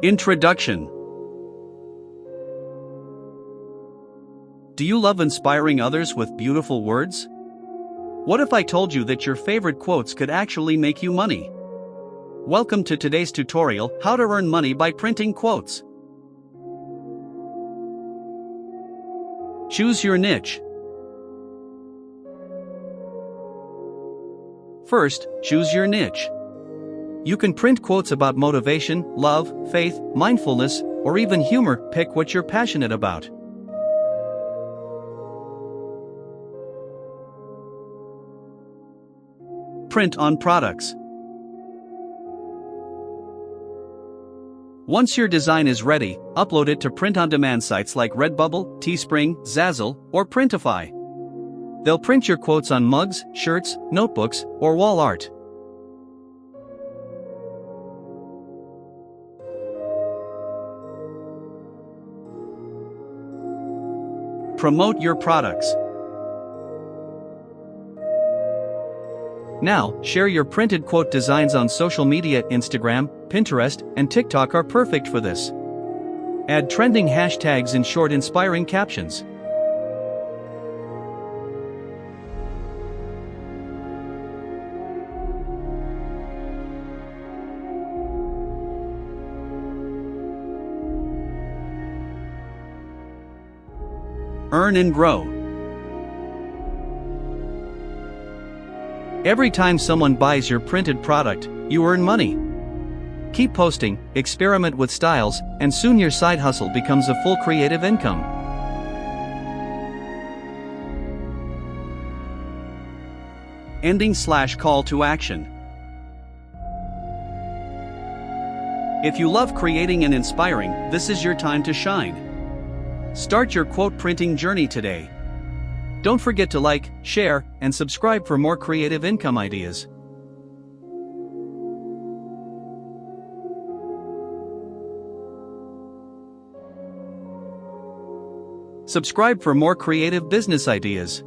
Introduction. Do you love inspiring others with beautiful words? What if I told you that your favorite quotes could actually make you money? Welcome to today's tutorial, how to earn money by printing quotes. Choose your niche. First, choose your niche. You can print quotes about motivation, love, faith, mindfulness, or even humor. Pick what you're passionate about. Print on products. Once your design is ready, upload it to print-on-demand sites like Redbubble, Teespring, Zazzle, or Printify. They'll print your quotes on mugs, shirts, notebooks, or wall art. Promote your products. Now, share your printed quote designs on social media. Instagram, Pinterest, and TikTok are perfect for this. Add trending hashtags and short inspiring captions. Earn and grow. Every time someone buys your printed product, you earn money. Keep posting, experiment with styles, and soon your side hustle becomes a full creative income. Ending/call to action. If you love creating and inspiring, this is your time to shine. Start your quote printing journey today. Don't forget to like, share, and subscribe for more creative income ideas. Subscribe for more creative business ideas.